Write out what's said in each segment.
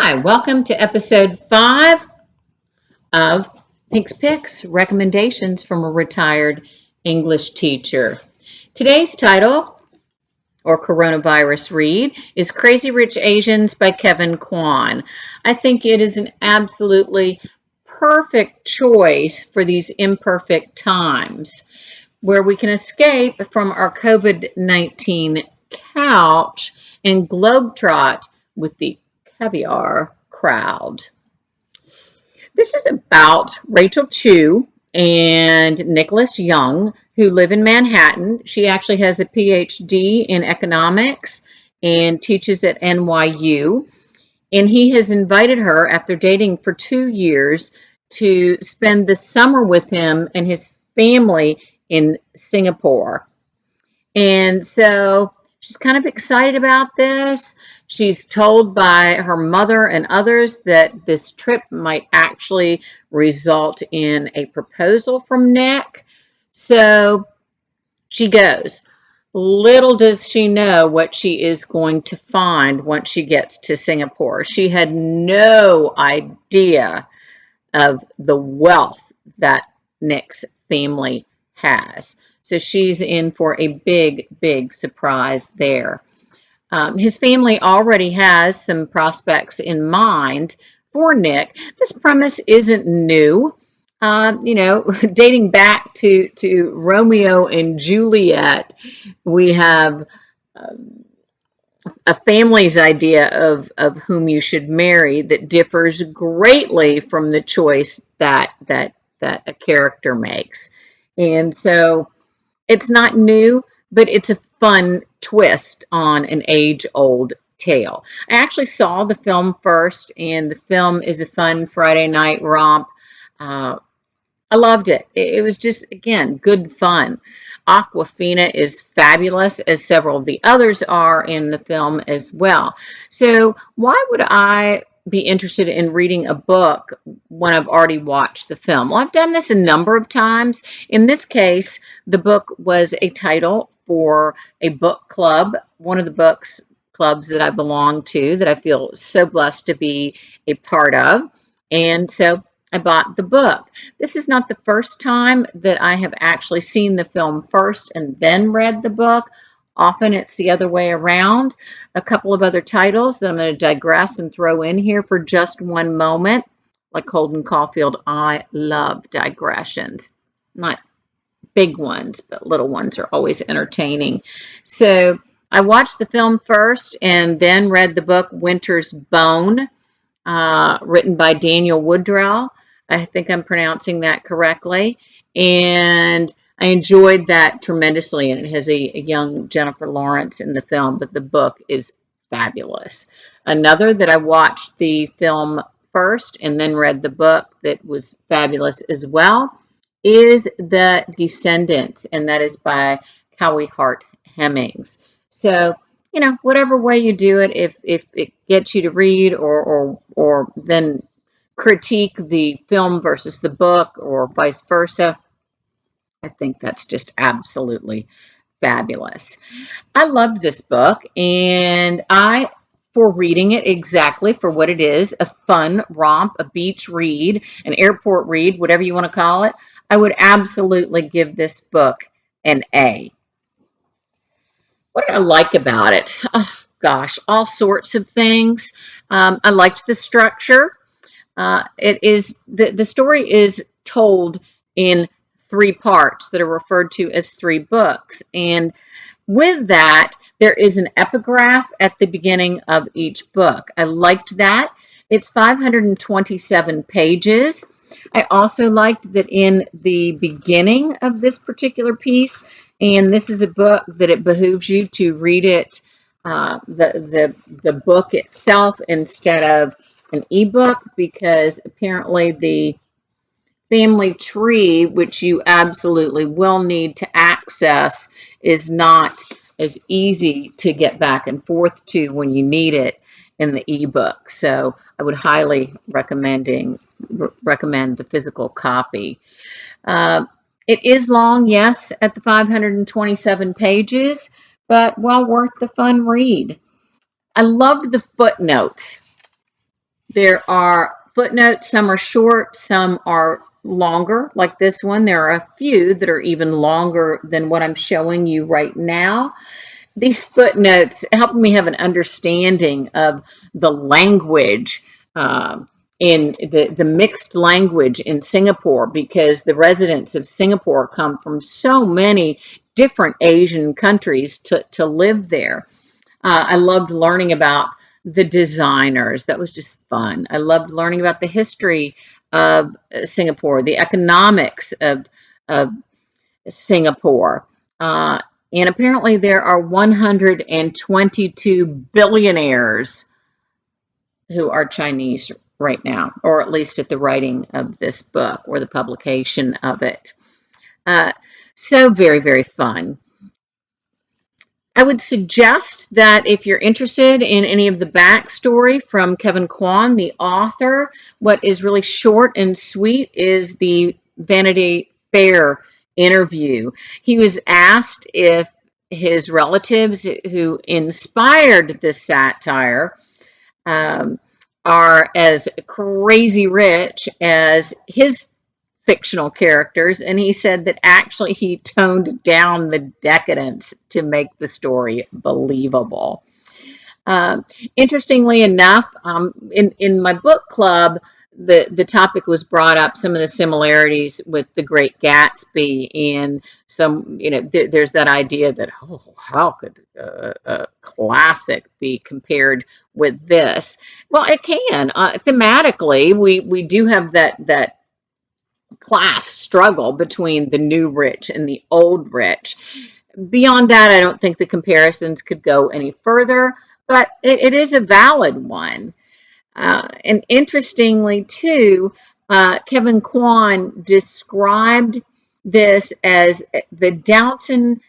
Hi, welcome to episode 5 of Pink's Picks, Recommendations from a Retired English Teacher. Today's title, or coronavirus read, is Crazy Rich Asians by Kevin Kwan. I think it is an absolutely perfect choice for these imperfect times where we can escape from our COVID-19 couch and globetrot with the caviar crowd. This is about Rachel Chu and Nicholas Young, who live in Manhattan. She actually has a PhD in economics and teaches at NYU. And he has invited her, after dating for 2 years, to spend the summer with him and his family in Singapore. And so she's kind of excited about this. She's told by her mother and others that this trip might actually result in a proposal from Nick. So she goes. Little does she know what she is going to find once she gets to Singapore. She had no idea of the wealth that Nick's family has. So she's in for a big, big surprise there. His family already has some prospects in mind for Nick. This premise isn't new. Dating back to Romeo and Juliet, we have a family's idea of whom you should marry that differs greatly from the choice that a character makes. And so it's not new, but it's a fun twist on an age-old tale. I actually saw the film first, and the film is a fun Friday night romp. I loved it. It was just, again, good fun. Awkwafina is fabulous, as several of the others are in the film as well. So why would I be interested in reading a book when I've already watched the film? Well, I've done this a number of times. In this case, the book was a title for a book club, one of the books clubs that I belong to, that I feel so blessed to be a part of. And so I bought the book. This is not the first time that I have actually seen the film first and then read the book. Often it's the other way around. A couple of other titles that I'm going to digress and throw in here for just one moment. Like Holden Caulfield, I love digressions. Not big ones, but little ones are always entertaining. So I watched the film first and then read the book Winter's Bone, written by Daniel Woodrell. I think I'm pronouncing that correctly. And I enjoyed that tremendously. And it has a young Jennifer Lawrence in the film, but the book is fabulous. Another that I watched the film first and then read the book that was fabulous as well is The Descendants, and that is by Kaui, Hart, Hemmings. So, whatever way you do it, if it gets you to read or then critique the film versus the book or vice versa, I think that's just absolutely fabulous. I loved this book, and for reading it exactly for what it is, a fun romp, a beach read, an airport read, whatever you want to call it, I would absolutely give this book an A. What did I like about it? Oh, gosh, all sorts of things. I liked the structure. The story is told in 3 parts that are referred to as 3 books. And with that, there is an epigraph at the beginning of each book. I liked that. It's 527 pages. I also liked that in the beginning of this particular piece, and this is a book that it behooves you to read it, the book itself instead of an ebook, because apparently the family tree, which you absolutely will need to access, is not as easy to get back and forth to when you need it in the ebook. So I would highly recommend the physical copy. It is long, yes, at the 527 pages, but well worth the fun read. I loved the footnotes. There are footnotes. Some are short, some are longer, like this one. There are a few that are even longer than what I'm showing you right now. These footnotes help me have an understanding of the language in the mixed language in Singapore, because the residents of Singapore come from so many different Asian countries to live there. I loved learning about the designers. That was just fun. I loved learning about the history of Singapore, the economics of Singapore. Uh, and apparently there are 122 billionaires who are Chinese right now, or at least at the writing of this book or the publication of it. Uh, so very, very fun. I would suggest that if you're interested in any of the backstory from Kevin Kwan, the author, what is really short and sweet is the Vanity Fair interview. He was asked if his relatives who inspired this satire um, are as crazy rich as his fictional characters, and he said that actually he toned down the decadence to make the story believable. Um, Interestingly enough, in my book club, the topic was brought up, some of the similarities with The Great Gatsby, and some, there's that idea that, oh, how could a classic be compared with this? Well, it can. Thematically, we do have that class struggle between the new rich and the old rich. Beyond that, I don't think the comparisons could go any further, but it is a valid one. And interestingly, too, Kevin Kwan described this as the Downton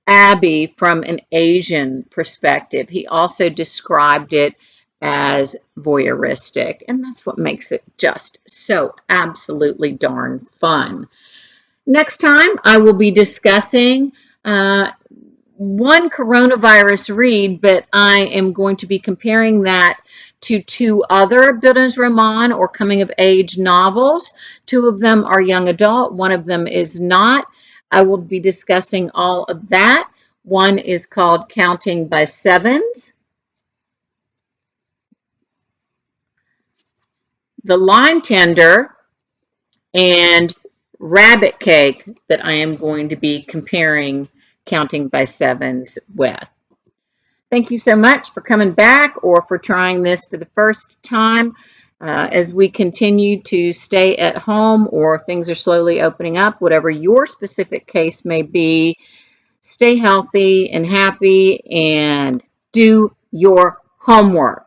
Abbey from an Asian perspective. He also described it as voyeuristic, and that's what makes it just so absolutely darn fun. Next time, I will be discussing one coronavirus read, but I am going to be comparing that to two other Bildungsroman or coming of age novels. Two of them are young adult, one of them is not. I will be discussing all of that. One is called Counting by Sevens. The Lime Tender and Rabbit Cake that I am going to be comparing Counting by Sevens with. Thank you so much for coming back or for trying this for the first time. As we continue to stay at home or things are slowly opening up, whatever your specific case may be, stay healthy and happy and do your homework.